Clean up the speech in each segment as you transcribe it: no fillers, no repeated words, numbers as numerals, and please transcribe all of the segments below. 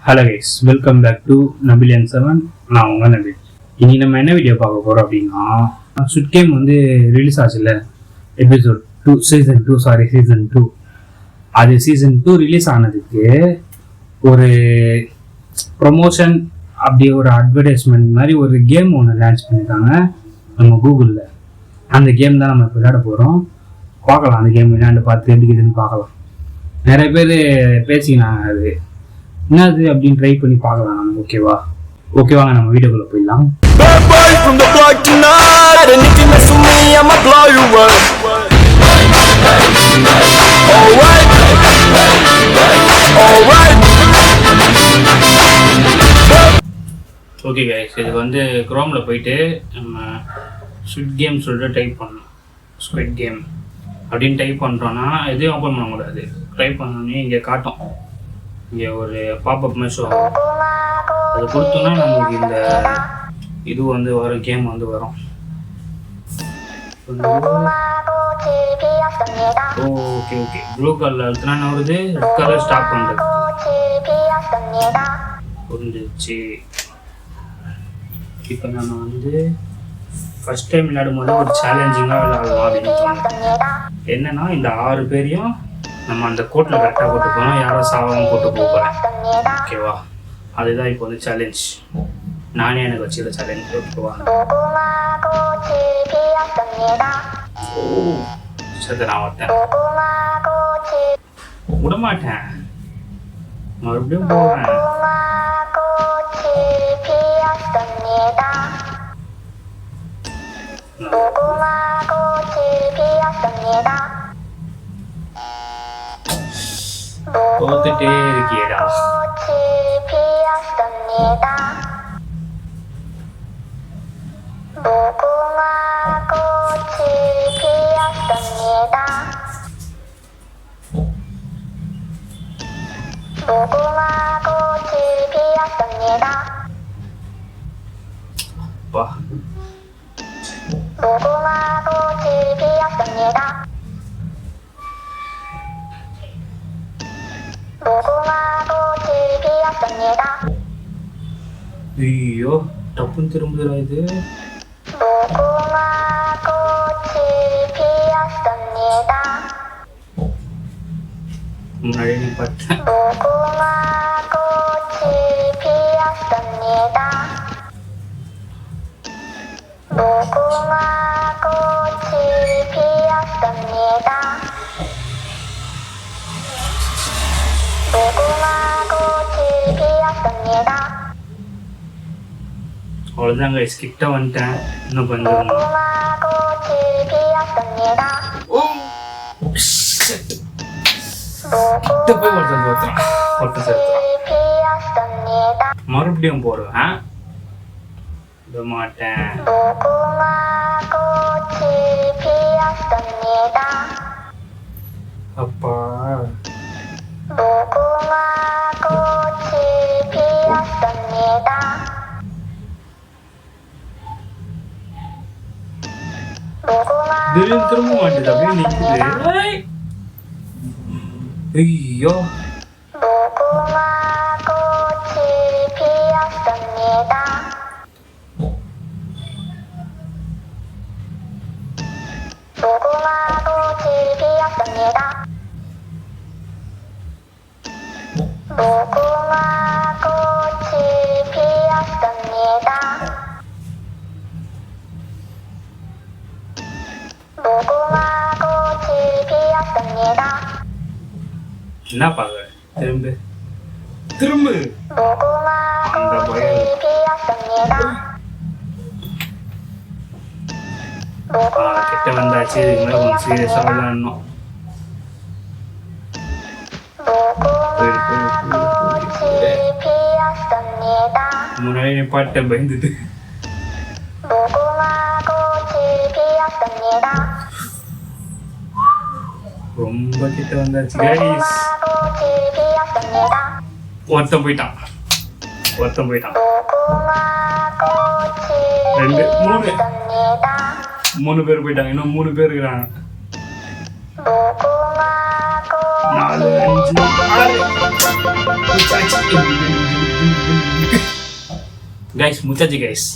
Hello guys, welcome back to நபிலியன் 7. நான் உங்கள் நபி. இன்னைக்கு நம்ம என்ன வீடியோ பார்க்க போகிறோம் அப்படின்னா, ஸ்குவிட் கேம் வந்து ரிலீஸ் ஆச்சுல்ல, எபிசோட் 2 சீசன் 2. அது சீசன் 2 ரிலீஸ் ஆனதுக்கு ஒரு ப்ரொமோஷன், அப்படியே ஒரு அட்வர்டைஸ்மெண்ட் மாதிரி ஒரு கேம் ஒன்று லான்ச் பண்ணியிருக்காங்க நம்ம கூகுளில். அந்த கேம் தான் நம்ம விளையாட போகிறோம். பார்க்கலாம், அந்த கேம் விளையாண்டு பார்த்து எப்படி இருக்குதுன்னு பார்க்கலாம். நிறைய பேர் பேசிக்கினாங்க அது என்னது அப்படின்னு ட்ரை பண்ணி பார்க்கலாம் நம்ம. ஓகேவாங்க, நம்ம வீடியோக்குள்ள போயிடலாம். ஓகே கைஸ், இதுக்கு வந்து குரோமில் போயிட்டு நம்ம ஸ்குவிட் கேம் சொல்லிட்டு டைப் பண்ணணும். ஸ்குவிட் கேம் அப்படின்னு டைப் பண்ணுறோன்னா எதையும் ஓப்பன் பண்ணக்கூடாது. டைப் பண்ணோன்னே இங்கே காட்டும், இங்கே ஒரு பாப்அப் மாதிரி ஷோ ஆகும். அது கொடுத்தோன்னா நமக்கு இந்த இது வந்து வரும், கேம் வந்து வரும். ஓகே ப்ளூ கலர் அழுத்தினா என்ன வருது, ரெட் கலர் ஸ்டாப் பண்ணுறது. புரிஞ்சிச்சு. இப்போ நம்ம வந்து ஃபஸ்ட் டைம் விளையாடும் போது ஒரு சேலஞ்சிங்காக விளையாடலாம் அப்படின்னு தோணும். என்னன்னா, இந்த 6 பேரையும் நம்ம அந்த கோட்டில் கரெக்டாக போட்டு போகிறோம், யாரும் சாவாமல் போட்டு போகிறேன். ஓகேவா, அதுதான் இப்போ வந்து சேலஞ்ச். நானே எனக்கு வச்சுக்கிற சேலஞ்ச். ஓகேவா, சரி நான் வரட்டேன், விடமாட்டேன், மறுபடியும் போவேன். போத்துட்டே இருக்கியடா. ஐயோ, டப்புன்னு திரும்புதுடா இது. முன்னாடி நீ பார்த்தேன். அவ்வளோதான் கைஸ், கிட்ட வந்துட்டேன். இன்னும் கொஞ்சம் கிட்ட போய் ஒருத்தன் சேர்த்துறான். மறுபடியும் போடுவேன், விட மாட்டேன். அப்பா திடீர்னு திரும்ப மாட்டேது, அப்படியே நிக்குது. ஐயோ, என்ன பாக்க, திரும்ப அந்த பயம். கிட்ட வந்தாச்சு, கொஞ்சம் சீரியஸா விளையாடணும். முன்னாடி பாட்ட பயந்துட்டு ரொம்ப கிட்ட வந்தாச்சு கைஸ். ஒருத்தன் போயிட்டான். 2 3 பேர் போயிட்டாங்க. இன்னும் 3 பேர் இருக்கிறாங்க. 4 5 6 கைஸ் முச்சாச்சு கைஸ்,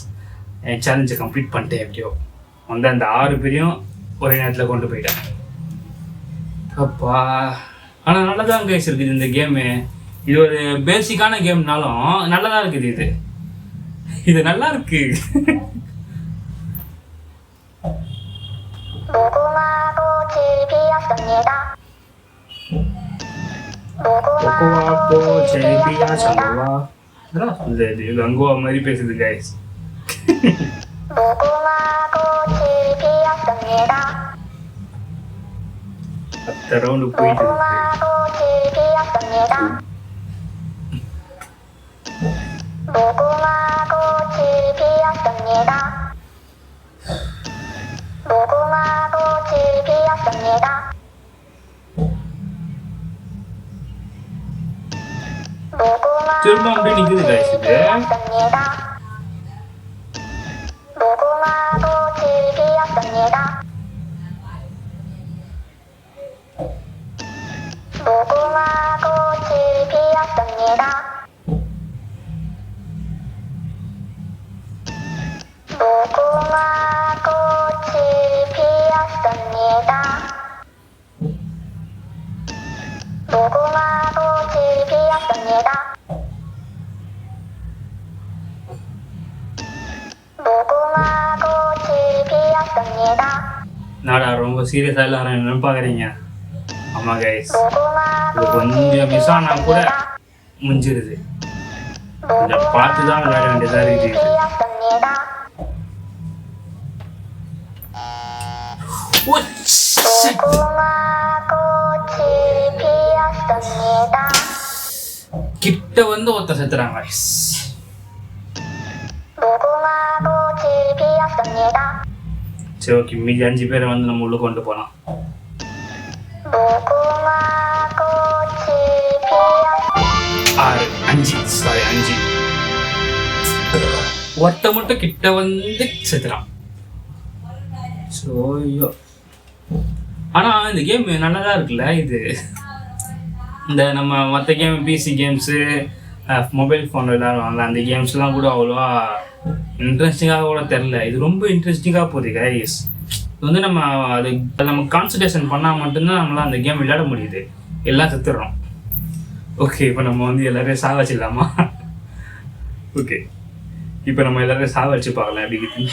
என் சேலஞ்சை கம்ப்ளீட் பண்ணிட்டேன். எப்படியோ வந்து அந்த 6 பேரையும் ஒரே நேரத்தில் கொண்டு போயிட்டேன். அப்பா ஆனால் நல்லா தான் கைஸ் இருக்குது இந்த கேமு. இது ஒரு பேசிக்கான கேம்னாலும் நல்லா தான் இருக்குது. இது நல்லா இருக்கு. கங்குவா மாதிரி பேசுது கைஸ். அத்த ரவுண்டு போயிட்டு இருக்கு. திரும்ப அப்படியே நிக்குது கைஸ். இது நாடா ரொம்ப சீரியஸாக எல்லாரும் என்னன்னு பார்க்குறீங்க? ஆமாம் கைஸ், இது கொஞ்சம் மிஸ் ஆனால் கூட முடிஞ்சிருது. கொஞ்சம் பார்த்து தான் விளையாட வேண்டியதாக இருக்குது. கிட்ட வந்து ஒருத்தர் செத்துறாங்க கைஸ். சரி ஓகே, மீதி 5 பேரை வந்து நம்ம உள்ள கொண்டு போகலாம். 5 ஒருத்த மட்டும் கிட்ட வந்து செத்துறான். ஸோ ஐயோ, ஆனால் இந்த கேம் நல்லா தான் இருக்குல்ல. இது இந்த நம்ம மற்ற game PC games mobile phone விளையாடுவாங்கல்ல, அந்த கேம்ஸ்லாம் கூட அவ்வளோவா இன்ட்ரெஸ்டிங்காக கூட தெரில. இது ரொம்ப இன்ட்ரெஸ்டிங்காக போகுது கைஸ். இது வந்து நம்ம கான்சன்ட்ரேஷன் பண்ணால் மட்டும்தான் நம்மளால் அந்த கேம் விளையாட முடியுது. எல்லாம் செத்துடுறோம். ஓகே, இப்போ நம்ம வந்து எல்லோரையும் சாவச்சிடலாமா? ஓகே, இப்போ நம்ம எல்லோரையும் சாவச்சு பார்க்கலாம் எப்படி இருக்குது.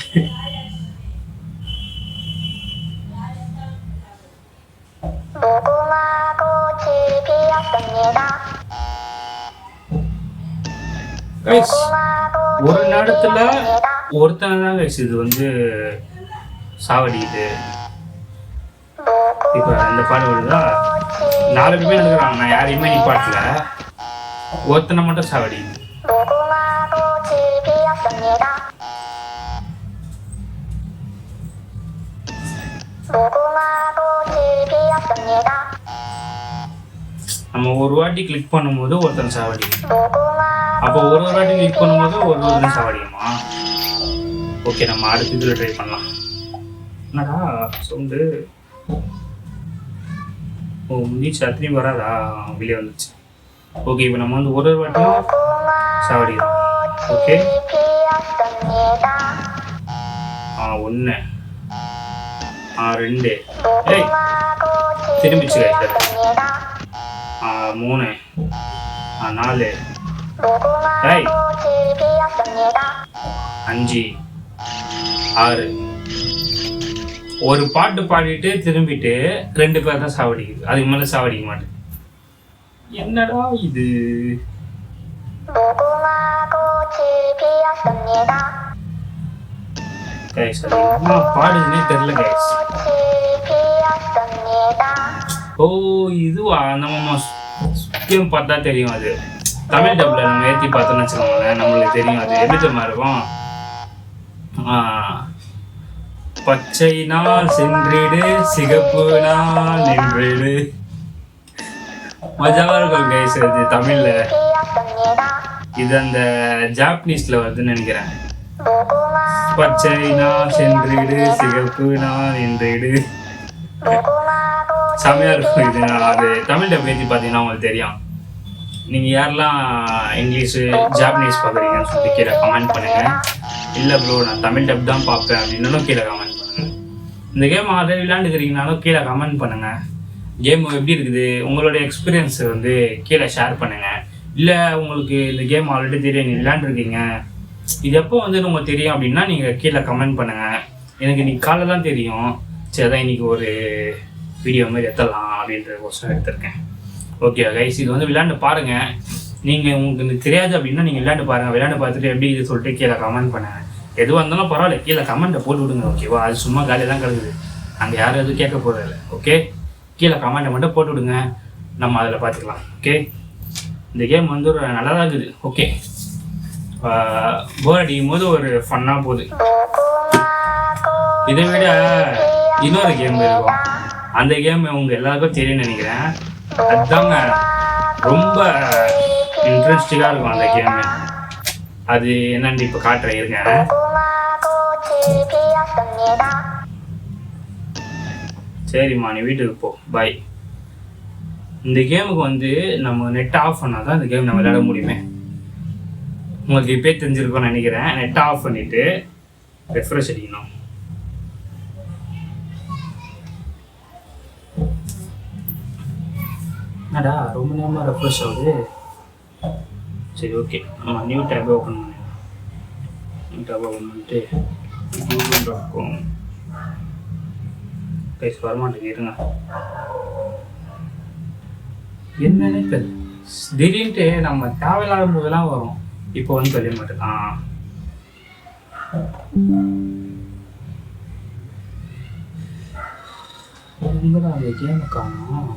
ஒரு நேரத்துல ஒருத்தனை தான் கைஸ் இது வந்து சாவடிக்குது. இப்ப இந்த பாட்டு வருதா, 4 பேர் எடுக்கிறாங்க, நான் யாரையுமே நிப்பாட்டல, ஒருத்தனை மட்டும் சாவடிக்குது. நம்ம ஒரு வாட்டி கிளிக் பண்ணும்போது ஒருத்தன் சாவடிக்கும். அப்போ ஒரு வாட்டி கிளிக் பண்ணும்போது ஒரு சாவடிக்குமா? ஓகே, நம்ம அடுத்த இதில் ட்ரை பண்ணலாம். என்னடா சவுண்டு? ஓ, முடிச்சு அத்தனையும் வராதா? வெளியே வந்துச்சு. ஓகே, இப்போ நம்ம வந்து ஒரு வாட்டியும் சாவடிக்கிறோம். ஓகே, 1 2 திரும்பிச்சு 3 4 5 6. ஒரு பாட்டு பாடிட்டு திரும்பிட்டு 2 பேர் தான் சாவடிக்குது. அதுக்கு மேலே சாவடிக்க மாட்டேன். என்னடா இது? பாடுதுன்னே தெரியல கைஸ். ஓ, இதுவா? நம்ம கேம் பார்த்தா தெரியும். அது தமிழ் டப்ல நம்ம ஏற்றி பார்த்தோம்னு வச்சுக்கோங்களேன், நம்மளுக்கு தெரியும். அது எப்படி தெரியுமா இருக்கும்? பச்சை நாள் சென்றிடு, சிகப்பு நாள் நின்றிடு. மஜாவா இருக்கும் கைஸ். அது தமிழ்ல, இது அந்த ஜாப்பனீஸ்ல வருதுன்னு நினைக்கிறேன். பச்சை நாள் சென்றிடு, சிகப்பு நாள் நின்றிடு. செமையா இருக்கும் இது. அது தமிழ் டப் ஏற்றி பார்த்தீங்கன்னா உங்களுக்கு தெரியும். நீங்கள் யாரெல்லாம் இங்கிலீஷு ஜாப்பனீஸ் பார்க்குறீங்கன்னு சொல்லிட்டு கீழே கமெண்ட் பண்ணுங்கள். இல்லை ப்ரோ நான் தமிழ் டப் தான் பார்ப்பேன் அப்படின்னாலும் கீழே கமெண்ட் பண்ணுங்கள். இந்த கேம் ஆல்ரெடி விளையாண்டுக்கிறீங்கனாலும் கீழே கமெண்ட் பண்ணுங்கள். கேம் எப்படி இருக்குது உங்களுடைய எக்ஸ்பீரியன்ஸ் வந்து கீழே ஷேர் பண்ணுங்கள். இல்லை உங்களுக்கு இந்த கேம் ஆல்ரெடி தெரியும், நீங்கள் விளையாண்டுருக்கீங்க, இது எப்போ வந்து உங்களுக்கு தெரியும் அப்படின்னா நீங்கள் கீழே கமெண்ட் பண்ணுங்கள். எனக்கு இன்றைக்கி காலைல தான் தெரியும், சரி அதான் இன்றைக்கி ஒரு வீடியோ மாதிரி எத்தலாம் அப்படின்ற கொஸ்டின் எடுத்திருக்கேன். ஓகே கைஸ், இது வந்து விளையாண்டு பாருங்கள். நீங்கள் உங்களுக்கு தெரியாது அப்படின்னா நீங்கள் விளையாண்டு பாருங்கள். விளையாண்டு பார்த்துட்டு எப்படி இது சொல்லிட்டு கீழே கமெண்ட் பண்ணுங்கள். எதுவாக இருந்தாலும் பரவாயில்ல, கீழே கமெண்ட்டை போட்டு விடுங்க. ஓகேவா? அது சும்மா காலியாக தான் கிடக்குது, அங்கே யாரும் எதுவும் கேட்க போகிறதில்ல. ஓகே, கீழே கமெண்ட்டை மட்டும் போட்டு விடுங்க, நம்ம அதில் பார்த்துக்கலாம். ஓகே, இந்த கேம் வந்து ஒரு நல்லா தான் இருக்குது. ஓகே, போர் அடிக்கும் போது ஒரு ஃபன்னாக போகுது. இதை விட இன்னொரு கேம் இருக்கும், அந்த கேம் உங்கள் எல்லாருக்கும் தெரியும்னு நினைக்கிறேன். அதுதாங்க ரொம்ப இன்ட்ரெஸ்டிங்காக இருக்கும் அந்த கேமு. அது என்னன்னு இப்போ காட்டுறேன் இருங்க. சரிம்மா நீ வீட்டுக்கு போ, பாய். இந்த கேமுக்கு வந்து நம்ம நெட் ஆஃப் பண்ணால் தான் இந்த கேம் நம்ம விளையாட முடியுமே. உங்களுக்கு இப்போ தெரிஞ்சிருக்கோன்னு நினைக்கிறேன். நெட் ஆஃப் பண்ணிவிட்டு ரெஃப்ரெஷ் அடிக்கணும். என்னடா ரொம்ப நேரமாக ரெஃப்ரெஷ் ஆகுது. சரி ஓகே, நம்ம நியூ டேப் ஓப்பன் பண்ணிடலாம். நியூ டேப் ஓப்பன் பண்ணிட்டு google.com கைஸ் வரமாட்டேங்க, இருங்க. என்னன்னே தெரியல, திடீர்னுட்டு நம்ம தேவையில்லாத போதெல்லாம் வரும். இப்போ வந்து தெரிய மாட்டேதான். அந்த கேம் காணும்.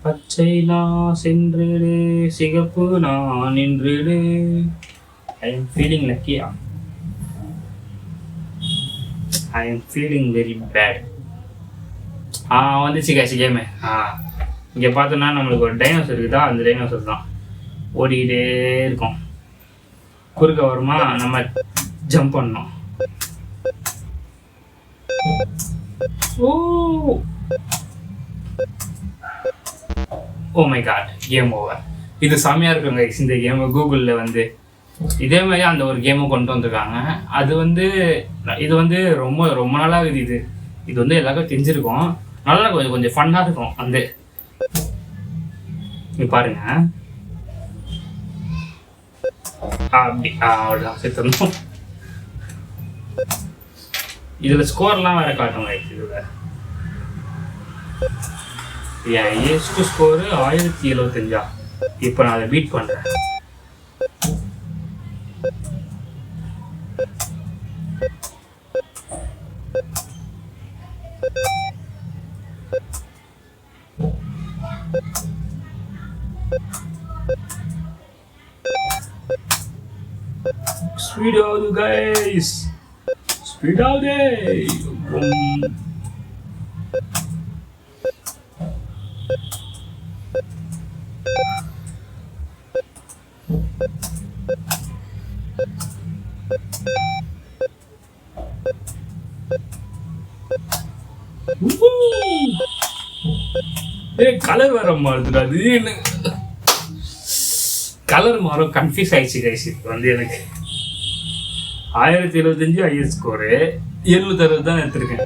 பச்சை நான் சென்றுடு, சிகப்பு நான் நின்றுடு. ஐ எம் ஃபீலிங் லக்கியா, I am feeling very bad. வந்துச்சு கேஷ் கேமு. இங்கே பார்த்தோன்னா நம்மளுக்கு ஒரு டைனோசர் இருக்குதா, அந்த டைனோசர் தான் ஓடிக்கிட்டே இருக்கும். குறுக்க வருமா, நம்ம ஜம்ப் பண்ணோம். Oh my God, game over. இது செம்மையாக இருக்குங்க இந்த கேமு. கூகுளில் வந்து இதே மாதிரி அந்த ஒரு கேமை கொண்டு வந்திருக்காங்க. அது வந்து இது வந்து ரொம்ப ரொம்ப நாளாக இருக்குது. இது வந்து எல்லாருக்கும் தெரிஞ்சிருக்கும். நல்லா கொஞ்சம் ஃபன்னாக இருக்கும். அந்த பாருங்க, அப்படி அவ்வளோதான் சேர்த்துருந்தோம். இதில் ஸ்கோர்லாம் வேற காட்டுங்க. இதில் என் ஏஸ்டு ஸ்கோரு 1075. இப்போ நான் அதை பீட் பண்ணுறேன். Speed out guys, speed out day. Colour வர மாறுதுடா, அது என்ன கலர் மாறும், கன்ஃபியூஸ் ஆயிடுச்சு கைஸ். இப்போ வந்து எனக்கு 1075 ஐஎஸ் ஸ்கோரு 760 தான் எடுத்திருக்கேன்.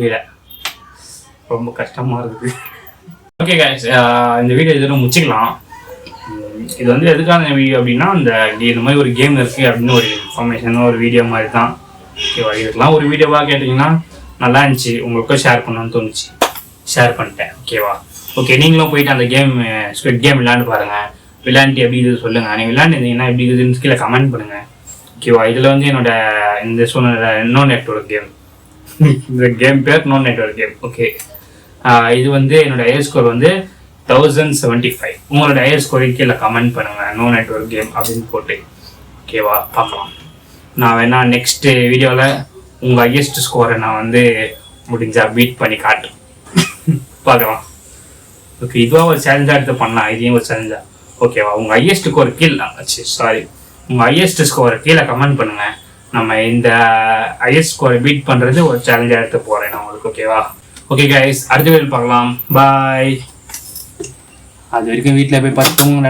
இல்லை ரொம்ப கஷ்டமாக இருக்குது. ஓகே கைஸ், இந்த வீடியோ இதெல்லாம் முடிச்சிக்கலாம். இது வந்து எதுக்கான வீடியோ அப்படின்னா, இந்த மாதிரி ஒரு கேம் இருக்குது அப்படின்னு ஒரு இன்ஃபர்மேஷனாக ஒரு வீடியோ மாதிரி தான். ஓகேவா? இதுக்கெல்லாம் ஒரு வீடியோவாக கேட்டிங்கன்னா நல்லா இருந்துச்சு, உங்களுக்கும் ஷேர் பண்ணணும்னு தோணுச்சு, ஷேர் பண்ணிட்டேன். ஓகேவா? ஓகே, நீங்களும் போயிட்டு அந்த கேம் ஸ்குவிட் கேம் விளையாண்டு பாருங்கள். விளையாண்டு எப்படி இது சொல்லுங்கள். நீங்கள் விளையாண்டுருந்தீங்கன்னா எப்படி இதுன்னு கீழே கமெண்ட் பண்ணுங்கள். ஓகேவா? இதில் வந்து இந்த சொன்ன நோ நெட்வொர்க் கேம், இந்த கேம் பேர் நோ நெட்வொர்க் கேம். ஓகே, இது வந்து என்னோட ஐஎஸ் ஸ்கோர் வந்து 1075. உங்களோட ஹையர் ஸ்கோரை கீழே கமெண்ட் பண்ணுங்கள், நோ நெட்வொர்க் கேம் அப்படின்னு போட்டு. ஓகேவா, பார்க்கலாம். நான் வேணா நெக்ஸ்ட் வீடியோவில் உங்கள் ஹையஸ்ட் ஸ்கோரை நான் வந்து முடிஞ்சால் பீட் பண்ணி காட்டுறேன். பார்க்கலாம். ஓகே, இதுவாக ஒரு சேலஞ்சாக எடுத்து பண்ணலாம், இதையும் ஒரு சேலஞ்சா. ஓகேவா, உங்கள் ஹையஸ்ட் ஸ்கோர் கீழே உங்கள் ஹையஸ்ட் ஸ்கோரை கீழே கமெண்ட் பண்ணுங்கள். நம்ம இந்த ஹையஸ்ட் ஸ்கோரை பீட் பண்ணுறது ஒரு சேலஞ்சாக எடுத்து போகிறேன் நான் உங்களுக்கு. ஓகேவா, ஓகே கைஸ், அடுத்த வீடியோ பார்க்கலாம். பாய். அது வரைக்கும் வீட்டில் போய் பார்த்துக்கோங்க.